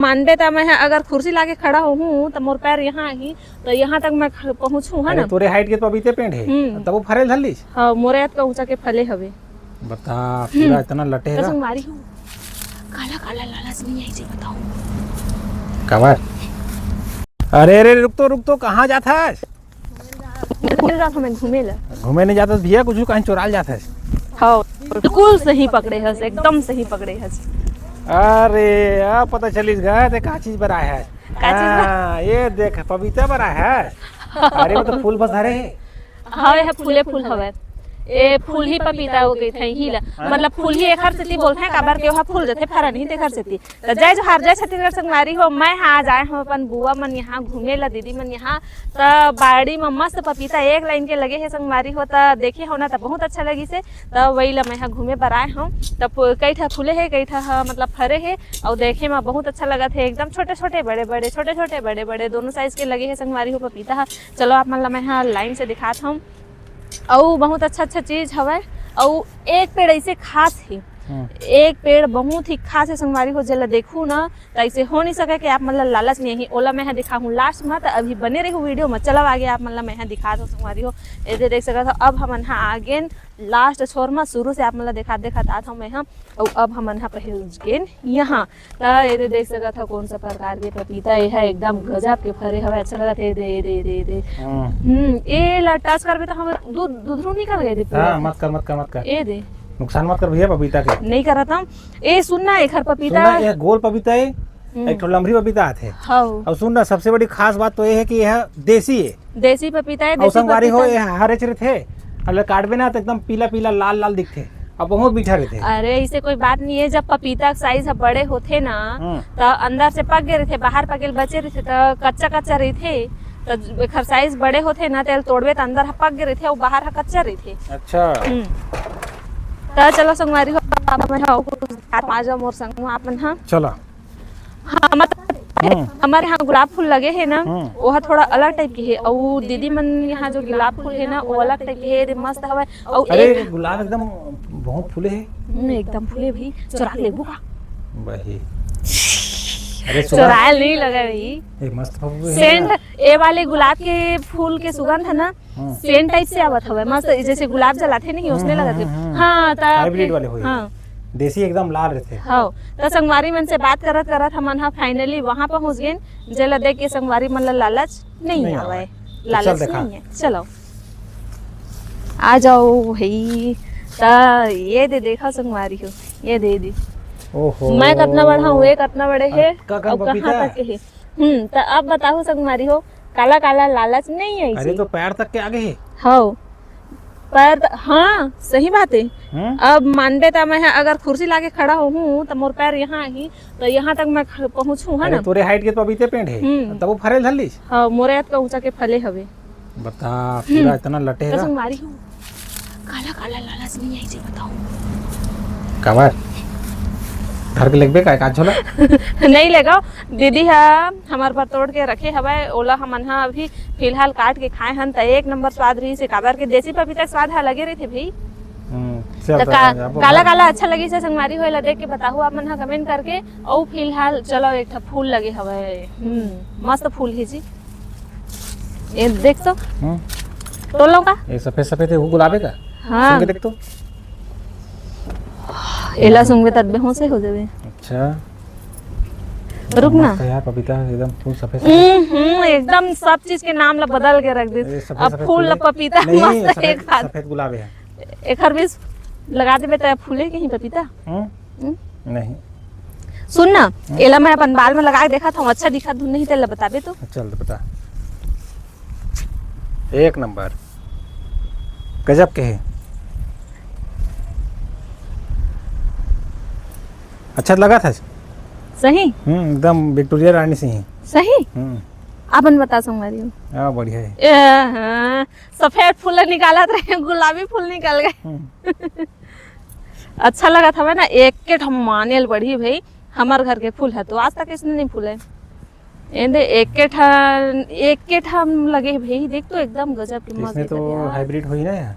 मानबे तो मैं अगर कुर्सी लाके खड़ा हूँ तो मोर पैर यहाँ ही तो यहाँ तक मैं पहुँचू है ना। तोरे हाइट के तो पपीते पेड़ है तब वो फरे धली। हाँ मोरे हाथ का ऊंचा के फले हवे। बता पूरा इतना लटे है। मारी हूँ काला काला लालच नहीं आई, बताओ कवर। अरे अरे रुक तो कहाँ जाता है? घूमे नहीं जाता भैया, कुछ कहीं चोराल जाता है। हाँ बिल्कुल सही पकड़े हस, एकदम सही पकड़े हस। अरे अब पता चली गया का चीज बना है। ये देख पपीता बना है। अरे वो तो फूल बस धरे है। हाँ यह फूले फूल हवे, ए फूल ही पपीता हो गई थे ही मतलब फूल ही एक हर सेती बोलते हैं काबर के वहाँ फूल जथे फरा नहीं देखर सेती। तो जय जोहार, जय छत्तीसगढ़ संगवारी हो। मैं आज आए हम अपन बुआ मन यहाँ घूमे ला, दीदी मन यहाँ तो बाड़ी में मस्त पपीता एक लाइन के लगे है संगवारी हो। तो देखे हो ना तो बहुत अच्छा लगी से, तो वही ला मैं यहाँ घूमे पर आए हम। तब कई ठा फूले है कई ठा मतलब फरे है और देखे में बहुत अच्छा लगा थे। एकदम छोटे छोटे बड़े बड़े, छोटे छोटे बड़े बड़े दोनों साइज के लगे है संगवारी हो पपीता। चलो आप मतलब मैं यहाँ लाइन से दिखाता हूँ। और बहुत अच्छा चीज हवा। और एक पेड़ ऐसे खास है, एक पेड़ बहुत ही खास है संगवारी हो। जला देखू ना तो ऐसे हो नहीं सके कि आप मतलब लालच नहीं है। ओला मैं दिखा हूँ लास्ट में, तो अभी बने रही वीडियो में। चलो आगे आप मतलब मैं दिखा दो संगवारी हो। ऐसे देख सका था। अब हम आगे लास्ट छोर में शुरू से आप मतलब देखा था मैं। और अब हम पहुँच गए यहाँ। तो ये देख सका था कौन सा प्रकार के पपीता ये है, एकदम गजब के फरे हवा। अच्छा लगा थे। दे दे दे दे ये टच कर तो हम दूध निकल गए थे। मत कर ये दे नुकसान मत कर भैया पपीता के। नहीं कर रहा था। ए सुनना एक हर पपीता ये गोल पपीता है, एक लंबरी पपीता आते हैं। और सुनना सबसे बड़ी खास बात तो ये है कि यह देसी है, देसी पपीता है। और संगवारी हो हरे चरे थे अगर काटबे ना तो एकदम पीला पीला लाल लाल दिखते और बहुत मीठा रहते। अरे ऐसे कोई बात नहीं है। जब पपीता साइज बड़े होते ना तो अंदर से पक गए रहते, बाहर पके बचे रहते तो कच्चा कच्चा रहते। तो खर साइज बड़े होते ना तेल तोड़बे तो अंदर पक गए रहते और बाहर कच्चा रहते। अच्छा तो चलो संगवारी हो मोर संग आपन। हाँ चलो। हाँ हमारे यहाँ गुलाब फूल लगे है ना, वो थोड़ा अलग टाइप की है। और दीदी मन यहाँ जो गुलाब फूल है ना वो अलग टाइप की है, मस्त हवा। और अरे गुलाब एकदम बहुत फूले है, एकदम फूले भी। चुरा लेबू का वही। अरे चुरायल नहीं लगा भाई, मस्त सेंट। ए वाले गुलाब के फूल के सुगंध है ना सेंट टाइप से आवत हवे मस्त, जैसे गुलाब जलाते नहीं उसने लगाते। हाँ हाइब्रिड वाले होई। हाँ देसी एकदम लाल रहते। हाँ तो संगवारी मन से बात करत हम फाइनली वहाँ पहुँच गए। जला देख के संगवारी मन लालच नहीं आवे, लालच नहीं है। चलो आ जाओ भाई। तो ये दे देखा संगवारी हो, ये दे दी। ओहो मैं कितना बड़ा हूँ, ये कितना बड़े है और कहाँ तक है। तो अब बताओ संगवारी हो काला काला लालच नहीं है। अरे तो पैर तक के आगे है। हाँ पैर हाँ सही बात है। अब मानबे तो मैं अगर कुर्सी लाके खड़ा हूँ तो मोर पैर यहाँ ही तो यहाँ तक मैं पहुँचू है ना। तोरे हाइट के तो पपीते पेड़ है तब वो फरे धली। हाँ मोरे हाथ का ऊंचा के फले हवे। बता पूरा इतना लटे है। संगवारी हो काला काला लालच नहीं आई, बताओ कवर। घर के लगबे का काज होला नहीं लगा। दीदी है हमारे पर तोड़ के रखे हवा। ओला हमन हा अभी फिलहाल काट के खाए हन तो एक नंबर स्वाद रही से। काबर के देसी पपीता स्वाद है लगे रही थे भाई। तो काला काला अच्छा लगी से संगवारी होएला देख के बताओ आप मन हा कमेंट करके। और फिलहाल चलो एक फूल लगे हवे, मस्त फूल है जी। ये देख तो लो का ये सफेद सफेद है वो गुलाबे का। हाँ देख तो एला सुंगे तब हो से हो जावे। अच्छा रुक ना यार पपीता एकदम फूल सफेद एकदम सब चीज के नाम ला बदल के रख दे। अब फूल पपीता मस्त एक सफेद गुलाब है। एक हर बीस लगा देबे तो फूले के ही पपीता। नहीं सुन ना एला मैं अपन बाल में लगा के देखा था अच्छा दिखा दूं नहीं तेला बताबे तो। चल बता। एक नंबर गजब के है। अच्छा लगा था सही। एकदम विक्टोरिया रानी से ही सही। अपन बता संगवारी हो। हाँ बढ़िया है। सफेद फूल निकाला था गुलाबी फूल निकल गए। अच्छा लगा था ना। एक के हम मानेल बढ़ी भाई हमारे घर के फूल है तो आज तक इसने नहीं फूले। एक के हम लगे भाई देख तो एकदम गजब की मस्त। इसमें तो हाइब्रिड हुई ना यार,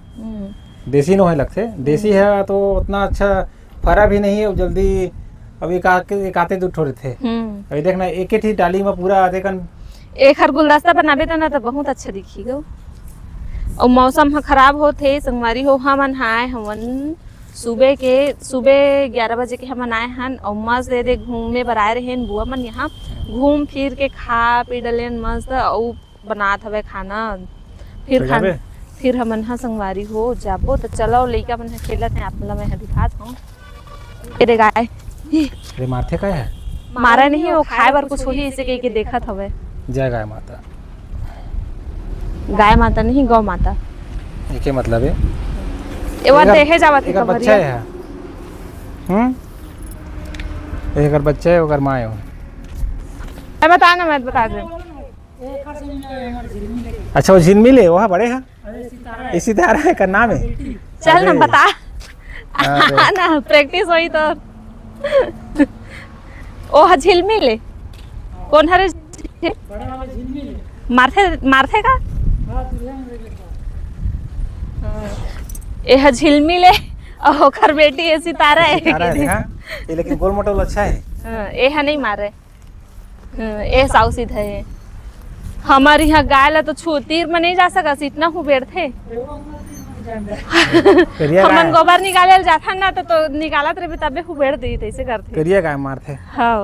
देसी नो है लगते। देसी है तो उतना अच्छा फरा भी नहीं है, जल्दी अब एक आते दो ठोरे थे। अभी देखना एक ही डाली में पूरा देखन एक हर गुलदस्ता बनाबे तो ना तो बहुत अच्छा दिखी गो। और मौसम ह खराब होथे संगवारी हो, हमन आए हमन सुबह 11 बजे के हमन आए हन और मस्त दे घूमे बर आए रहे बुआ मन यहाँ घूम फिर के खा पी डलेन मस्त और बनात हवे खाना फिर हमन हा संगवारी हो जाबो तो चलो लइका मन खेलत है आप ला मैं दिखात हूं। अरे गाय अरे मारथे का है मारा नहीं वो खाए बर कुछ होही इसे कह के देखत हवे। जय गाय माता। गाय माता नहीं गौ माता ये मतलब है एवा देखे जावत है बच्चा है। एक बच्चा है ओकर मां है। मैं बता ना मैं बता दे। अच्छा वो झिलमिल है वहाँ बड़े हैं इसी तरह है का नाम है। चल ना बता ना प्रैक्टिस हुई तो ओ झिलमिल है कौन हरे मारथे का ए झिलमिल है और ओकर बेटी है सितारा है। ये लेकिन गोल मोटल अच्छा है। ए नहीं मारे ए साउ सीधा है। हमारे यहाँ गाय ला तो तीर में नहीं जा सकस इतना हूँ बेड़ थे। हमन गोबर निकाले जाथा ना तो निकालत रहे तबे हूँ बेड़ दी तैसे करते करिया गाय मारथे। हाँ